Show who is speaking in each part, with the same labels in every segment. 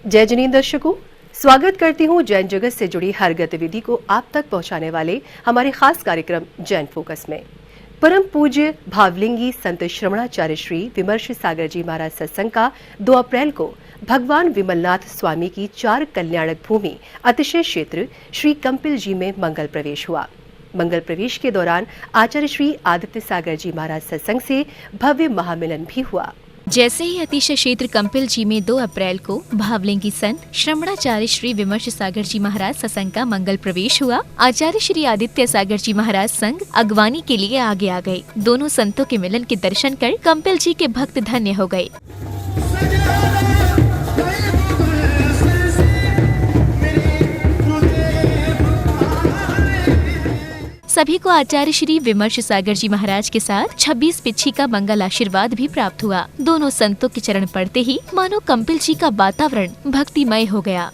Speaker 1: जय जनीन दर्शकों, स्वागत करती हूँ जैन जगत से जुड़ी हर गतिविधि को आप तक पहुँचाने वाले हमारे खास कार्यक्रम जैन फोकस में। परम पूज्य भावलिंगी संत श्रवणाचार्य श्री विमर्श सागर जी महाराज सत्संग का 2 अप्रैल को भगवान विमलनाथ स्वामी की 4 कल्याणक भूमि अतिशय क्षेत्र श्री कंपिल जी में मंगल प्रवेश हुआ। मंगल प्रवेश के दौरान आचार्य श्री आदित्य सागर जी महाराज सत्संग से भव्य महामिलन भी हुआ।
Speaker 2: जैसे ही अतिशय क्षेत्र कंपिल जी में 2 अप्रैल को भावलिंगी संत श्रवणाचार्य श्री विमर्श सागर जी महाराज सत्संग का मंगल प्रवेश हुआ, आचार्य श्री आदित्य सागर जी महाराज संघ अगवानी के लिए आगे आ गए। दोनों संतों के मिलन के दर्शन कर कंपिल जी के भक्त धन्य हो गए। सभी को आचार्य श्री विमर्श सागर जी महाराज के साथ 26 पिच्छी का मंगल आशीर्वाद भी प्राप्त हुआ। दोनों संतों के चरण पड़ते ही मानो कंपिल जी का वातावरण भक्तिमय हो गया।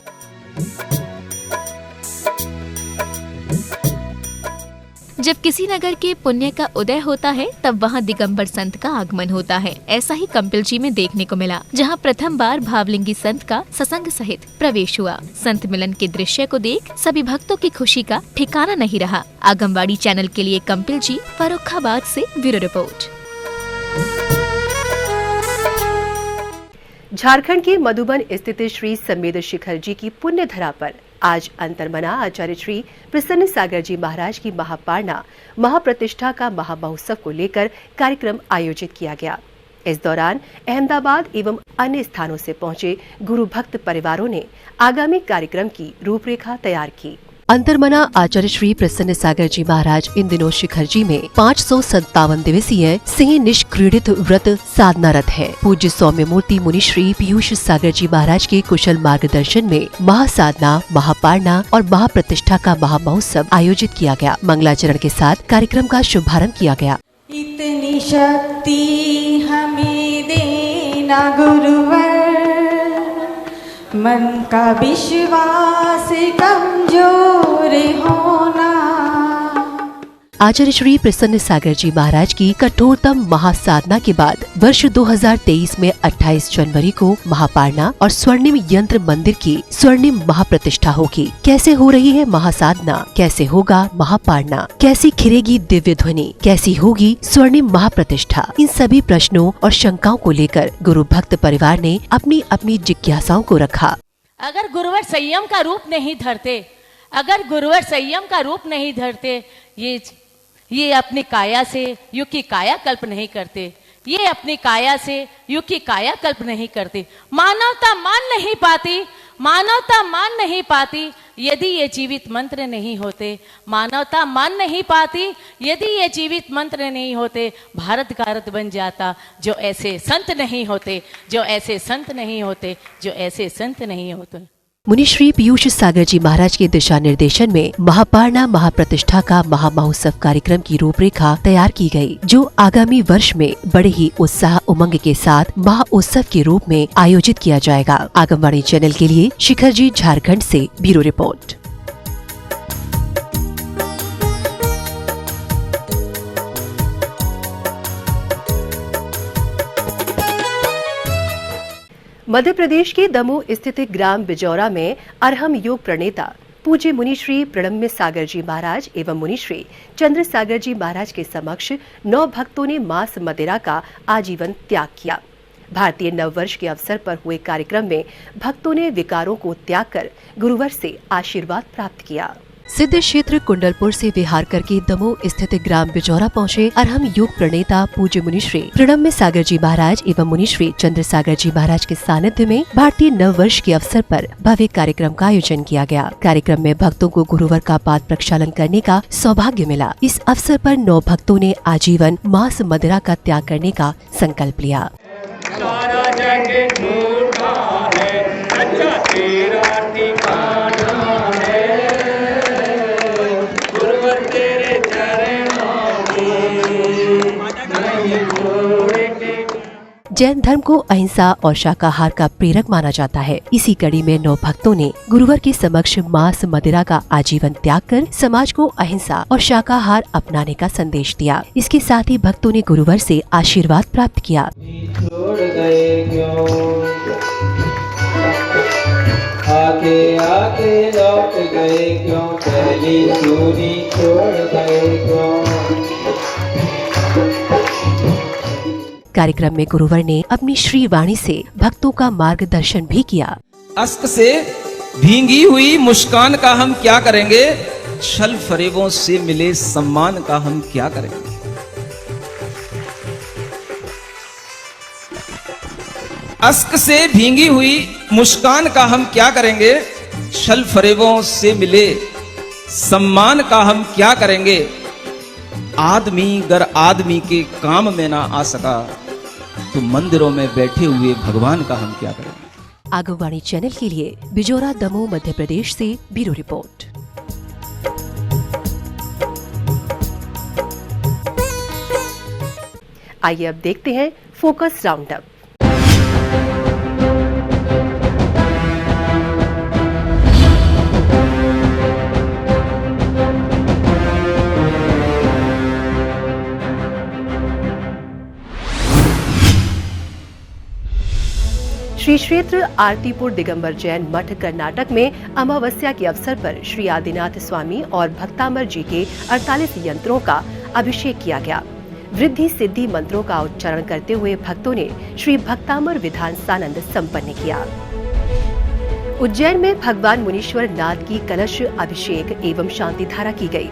Speaker 2: जब किसी नगर के पुण्य का उदय होता है तब वहाँ दिगंबर संत का आगमन होता है। ऐसा ही कंपिल जी में देखने को मिला, जहाँ प्रथम बार भावलिंगी संत का सत्संग सहित प्रवेश हुआ। संत मिलन के दृश्य को देख सभी भक्तों की खुशी का ठिकाना नहीं रहा। आगमवाड़ी चैनल के लिए कंपिल जी, फर्रुखाबाद से ब्यूरो रिपोर्ट।
Speaker 1: झारखंड के मधुबन स्थित श्री संवेद शिखर जी की पुण्य धरा पर आज अंतर्मना आचार्य श्री प्रसन्न सागर जी महाराज की महापारणा महाप्रतिष्ठा का महामहोत्सव को लेकर कार्यक्रम आयोजित किया गया। इस दौरान अहमदाबाद एवं अन्य स्थानों से पहुंचे गुरु भक्त परिवारों ने आगामी कार्यक्रम की रूपरेखा तैयार की। अंतर्मना आचार्य श्री प्रसन्न सागर जी महाराज इन दिनों शिखर जी में 557 दिवसीय सिंह निष्क्रीडित व्रत साधनारत है। पूज्य सौम्य मूर्ति मुनि श्री पीयूष सागर जी महाराज के कुशल मार्गदर्शन में महासाधना, महापारणा और महाप्रतिष्ठा का महामहोत्सव आयोजित किया गया। मंगलाचरण के साथ कार्यक्रम का शुभारंभ किया गया।
Speaker 3: इतनी शक्ति हमें देना गुरुवर, मन का विश्वास कमजोर होना।
Speaker 1: आचार्य श्री प्रसन्न सागर जी महाराज की कठोरतम महासाधना के बाद वर्ष 2023 में 28 जनवरी को महापारणा और स्वर्णिम यंत्र मंदिर की स्वर्णिम महाप्रतिष्ठा होगी। कैसे हो रही है महासाधना, कैसे होगा महापारणा, कैसी खिलेगी दिव्य ध्वनि, कैसी होगी स्वर्णिम महाप्रतिष्ठा, इन सभी प्रश्नों और शंकाओं को लेकर गुरु भक्त परिवार ने अपनी अपनी जिज्ञासाओं को रखा।
Speaker 4: अगर गुरुवर संयम का रूप नहीं धरते, अगर गुरुवर संयम का रूप नहीं धरते, ये अपनी काया से युग की काया कल्प नहीं करते, ये अपनी काया से युग की काया कल्प नहीं करते। मानवता मान नहीं पाती, मानवता मान नहीं पाती यदि ये जीवित मंत्र नहीं होते। मानवता मान नहीं पाती यदि ये जीवित मंत्र नहीं होते। भारत भारत बन जाता जो ऐसे संत नहीं होते, जो ऐसे संत नहीं होते, जो ऐसे संत नहीं होते।
Speaker 1: मुनि श्री पीयूष सागर जी महाराज के दिशा निर्देशन में महापारणा महाप्रतिष्ठा का महामहोत्सव कार्यक्रम की रूपरेखा तैयार की गई, जो आगामी वर्ष में बड़े ही उत्साह उमंग के साथ महाउत्सव के रूप में आयोजित किया जाएगा। आगमवाणी चैनल के लिए शिखर जी, झारखंड से ब्यूरो रिपोर्ट। मध्य प्रदेश के दमोह स्थित ग्राम बिजौरा में अरहम योग प्रणेता पूज्य मुनि श्री प्रणम्य सागर जी महाराज एवं मुनि श्री चंद्र सागर जी महाराज के समक्ष 9 भक्तों ने मांस मदिरा का आजीवन त्याग किया। भारतीय नववर्ष के अवसर पर हुए कार्यक्रम में भक्तों ने विकारों को त्याग कर गुरुवर से आशीर्वाद प्राप्त किया। सिद्ध क्षेत्र कुंडलपुर से विहार करके दमोह स्थित ग्राम बिजौरा पहुंचे अरहम योग प्रणेता पूज्य मुनि श्री प्रणम्य सागर जी महाराज एवं मुनि श्री चंद्र सागर जी महाराज के सानिध्य में भारतीय नववर्ष के अवसर पर भव्य कार्यक्रम का आयोजन किया गया। कार्यक्रम में भक्तों को गुरुवर का पाद प्रक्षालन करने का सौभाग्य मिला। इस अवसर पर 9 भक्तों ने आजीवन मांस मदिरा का त्याग करने का संकल्प लिया। जैन धर्म को अहिंसा और शाकाहार का प्रेरक माना जाता है। इसी कड़ी में 9 भक्तों ने गुरुवर के समक्ष मांस मदिरा का आजीवन त्याग कर समाज को अहिंसा और शाकाहार अपनाने का संदेश दिया। इसके साथ ही भक्तों ने गुरुवर से आशीर्वाद प्राप्त किया। कार्यक्रम में गुरुवर ने अपनी श्री वाणी से भक्तों का मार्गदर्शन भी किया।
Speaker 5: अश्क से भींगी हुई मुस्कान का हम क्या करेंगे, छल फरेबों से मिले सम्मान का हम क्या करेंगे। अश्क से भींगी हुई मुस्कान का हम क्या करेंगे, छल फरेबों से मिले सम्मान का हम क्या करेंगे। आदमी गर आदमी के काम में ना आ सका तो मंदिरों में बैठे हुए भगवान का हम क्या करेंगे।
Speaker 1: आगवाणी चैनल के लिए बिजोरा दमोह मध्य प्रदेश से ब्यूरो रिपोर्ट। आइए अब देखते हैं फोकस राउंड अप। श्री क्षेत्र आरतीपुर दिगंबर जैन मठ कर्नाटक में अमावस्या के अवसर पर श्री आदिनाथ स्वामी और भक्तामर जी के 48 यंत्रों का अभिषेक किया गया। वृद्धि सिद्धि मंत्रों का उच्चारण करते हुए भक्तों ने श्री भक्तामर विधान सानंद संपन्न किया। उज्जैन में भगवान मुनीश्वर नाथ की कलश अभिषेक एवं शांति धारा की गई।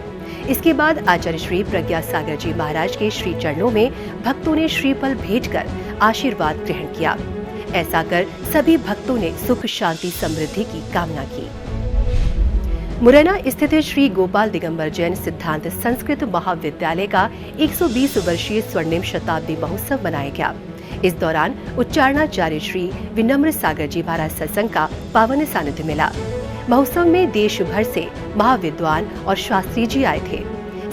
Speaker 1: इसके बाद आचार्य श्री प्रज्ञा सागर जी महाराज के श्री चरणों में भक्तों ने श्रीफल भेंट कर आशीर्वाद ग्रहण किया। ऐसा कर सभी भक्तों ने सुख शांति समृद्धि की कामना की। मुरैना स्थित श्री गोपाल दिगंबर जैन सिद्धांत संस्कृत महाविद्यालय का 120 वर्षीय स्वर्णिम शताब्दी महोत्सव मनाया गया। इस दौरान उच्चारणाचार्य श्री विनम्र सागर जी महाराज सत्संग का पावन सानिध्य मिला। महोत्सव में देश भर से महाविद्वान और शास्त्री जी आए थे।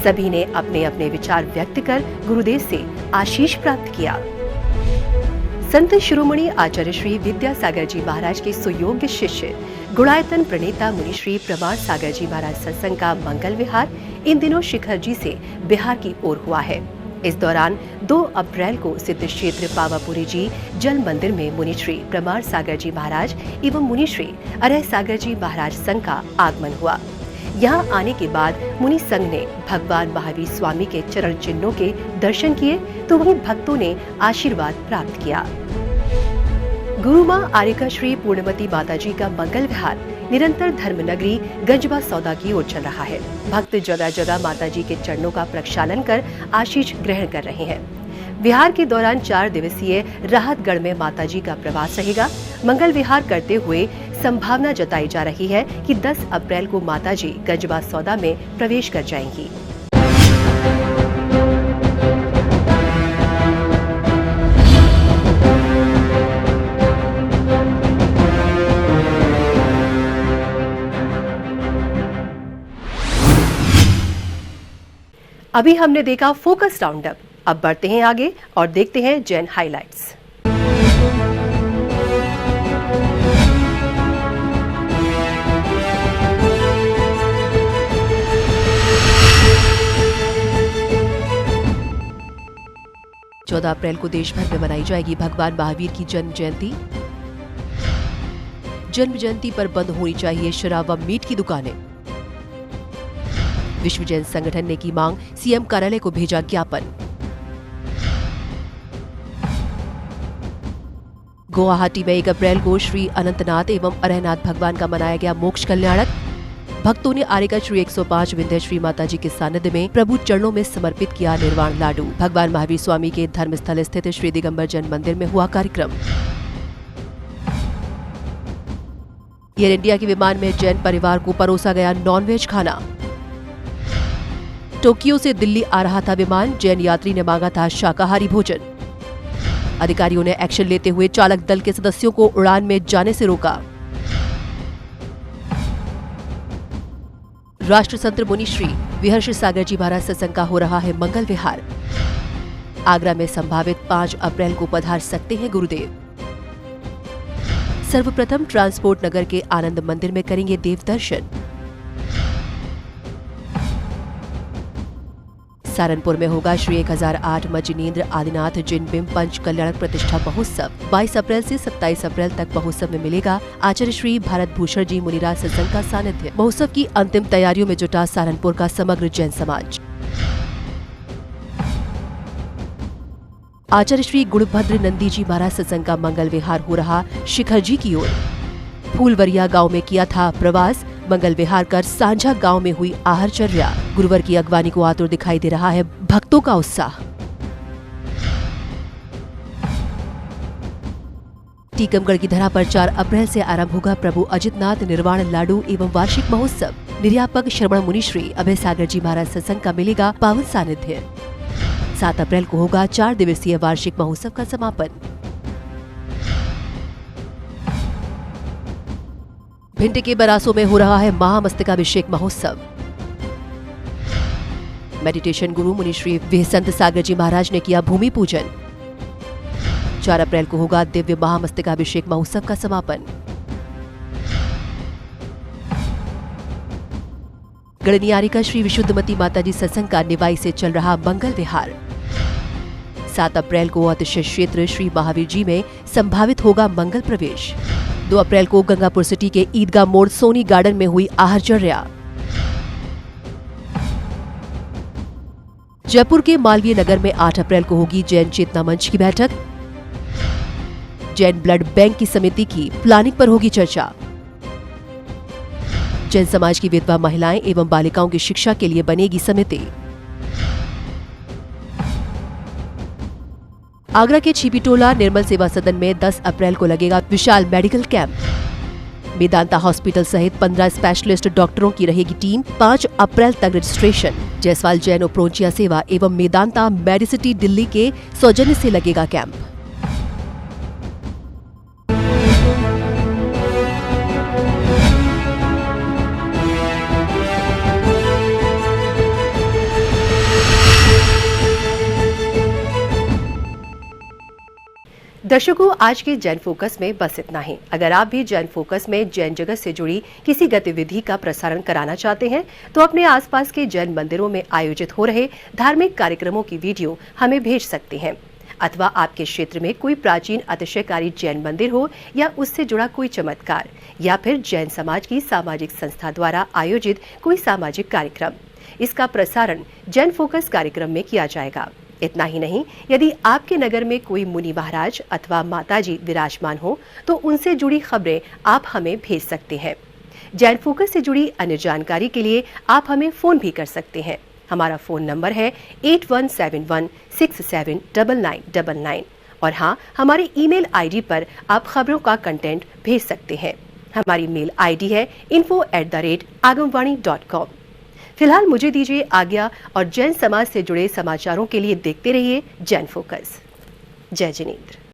Speaker 1: सभी ने अपने अपने विचार व्यक्त कर गुरुदेव से आशीष प्राप्त किया। संत शिरोमणि आचार्य श्री विद्यासागर जी महाराज के सुयोग्य शिष्य गुणायतन प्रणेता मुनि श्री प्रमाण सागर जी महाराज सत्संग का मंगल विहार इन दिनों शिखर जी से बिहार की ओर हुआ है। इस दौरान 2 अप्रैल को सिद्ध क्षेत्र पावापुरी जी जल मंदिर में मुनि श्री प्रमाण सागर जी महाराज एवं मुनि श्री अरय सागर जी महाराज संघ का आगमन हुआ। यहाँ आने के बाद मुनि संघ ने भगवान महावीर स्वामी के चरण चिन्हों के दर्शन किए तो वहीं भक्तों ने आशीर्वाद प्राप्त किया। गुरु मां आर्यका श्री पूर्णमती माता जी का मंगल विहार निरंतर धर्मनगरी गंजबा सौदा की ओर चल रहा है। भक्त जगह जगह माता जी के चरणों का प्रक्षालन कर आशीष ग्रहण कर रहे हैं। विहार के दौरान 4 दिवसीय राहतगढ़ में माता जी का प्रवास रहेगा। मंगल विहार करते हुए संभावना जताई जा रही है कि 10 अप्रैल को माता जी गंजबा सौदा में प्रवेश कर जाएंगी। अभी हमने देखा फोकस राउंड अप। अब बढ़ते हैं आगे और देखते हैं जैन हाइलाइट्स। चौदह अप्रैल को देश भर में मनाई जाएगी भगवान महावीर की जन्म जयंती। जन्म जयंती पर बंद होनी चाहिए शराब व मीट की दुकानें। विश्व जैन संगठन ने की मांग, सीएम कार्यालय को भेजा ज्ञापन। गुवाहाटी में 1 अप्रैल को श्री अनंतनाथ एवं अरहनाथ भगवान का मनाया गया मोक्ष कल्याणक। भक्तों ने आर्यका श्री 105 विंध्य श्री माता जी के सानिध्य में प्रभु चरणों में समर्पित किया निर्वाण लाडू। भगवान महावीर स्वामी के धर्मस्थल स्थित श्री दिगंबर जैन मंदिर में हुआ कार्यक्रम। एयर इंडिया के विमान में जैन परिवार को परोसा गया नॉनवेज खाना। टोक्यो से दिल्ली आ रहा था विमान, जैन यात्री ने मांगा था शाकाहारी भोजन। अधिकारियों ने एक्शन लेते हुए चालक दल के सदस्यों को उड़ान में जाने से रोका। राष्ट्र संत मुनि श्री विहर्ष सागर जी महाराज सत्संग का हो रहा है मंगल विहार। आगरा में संभावित 5 अप्रैल को पधार सकते हैं गुरुदेव। सर्वप्रथम ट्रांसपोर्ट नगर के आनंद मंदिर में करेंगे देव दर्शन। सहारनपुर में होगा श्री 1008 मजिनेन्द्र आदिनाथ जिन बिंब पंच कल्याणक प्रतिष्ठा महोत्सव। 22 अप्रैल से 27 अप्रैल तक महोत्सव में मिलेगा आचार्य श्री भारत भूषण जी मुनिराज सत्संग का सानिध्य। महोत्सव की अंतिम तैयारियों में जुटा सहारनपुर का समग्र जैन समाज। आचार्य श्री गुणभद्र नंदी जी महाराज सत्संग का मंगल विहार हो रहा शिखर जी की ओर। फूलवरिया गांव में किया था प्रवास, मंगल विहार कर सांझा गांव में हुई आहारचर्या। गुरुवर की अगवानी को आतुर दिखाई दे रहा है भक्तों का उत्साह। टीकमगढ़ की धरा पर 4 अप्रैल से आरंभ होगा प्रभु अजितनाथ निर्वाण लाडू एवं वार्षिक महोत्सव। निर्यापक श्रवण मुनि श्री अभय सागर जी महाराज सत्संग का मिलेगा पावन सानिध्य। 7 अप्रैल को होगा 4 दिवसीय वार्षिक महोत्सव का समापन। भिंड के बरासों में हो रहा है महामस्तकाभिषेक महोत्सव। मेडिटेशन गुरु मुनि श्री विहसंत सागर जी महाराज ने किया भूमि पूजन। 4 अप्रैल को होगा दिव्य महामस्तकाभिषेक महोत्सव का समापन। गढ़नियारी श्री विशुद्धमती माताजी सत्संग का निवाई से चल रहा मंगल विहार। 7 अप्रैल को अतिशय क्षेत्र श्री महावीर जी में संभावित होगा मंगल प्रवेश। 2 अप्रैल को गंगापुर सिटी के ईदगाह मोड़ सोनी गार्डन में हुई आहारचर्या। जयपुर के मालवीय नगर में 8 अप्रैल को होगी जैन चेतना मंच की बैठक। जैन ब्लड बैंक की समिति की प्लानिंग पर होगी चर्चा। जैन समाज की विधवा महिलाएं एवं बालिकाओं की शिक्षा के लिए बनेगी समिति। आगरा के छिपीटोला निर्मल सेवा सदन में 10 अप्रैल को लगेगा विशाल मेडिकल कैंप। मेदांता हॉस्पिटल सहित 15 स्पेशलिस्ट डॉक्टरों की रहेगी टीम। 5 अप्रैल तक रजिस्ट्रेशन। जायसवाल जैन ओप्रोंचिया सेवा एवं मेदांता मेडिसिटी दिल्ली के सौजन्य से लगेगा कैंप। दर्शकों, आज के जैन फोकस में बस इतना ही। अगर आप भी जैन फोकस में जैन जगत से जुड़ी किसी गतिविधि का प्रसारण कराना चाहते हैं तो अपने आसपास के जैन मंदिरों में आयोजित हो रहे धार्मिक कार्यक्रमों की वीडियो हमें भेज सकते हैं। अथवा आपके क्षेत्र में कोई प्राचीन अतिशयकारी जैन मंदिर हो या उससे जुड़ा कोई चमत्कार, या फिर जैन समाज की सामाजिक संस्था द्वारा आयोजित कोई सामाजिक कार्यक्रम, इसका प्रसारण जैन फोकस कार्यक्रम में किया जाएगा। इतना ही नहीं, यदि आपके नगर में कोई मुनि महाराज अथवा माताजी विराजमान हो तो उनसे जुड़ी खबरें आप हमें भेज सकते हैं। जैन फोकस से जुड़ी अन्य जानकारी के लिए आप हमें फोन भी कर सकते हैं। हमारा फोन नंबर है 8171679999 और हाँ, हमारी ईमेल आईडी पर आप खबरों का कंटेंट भेज सकते हैं। हमारी मेल आईडी है info@agamvani.com। फिलहाल मुझे दीजिए आज्ञा और जैन समाज से जुड़े समाचारों के लिए देखते रहिए जैन फोकस। जय जिनेंद्र।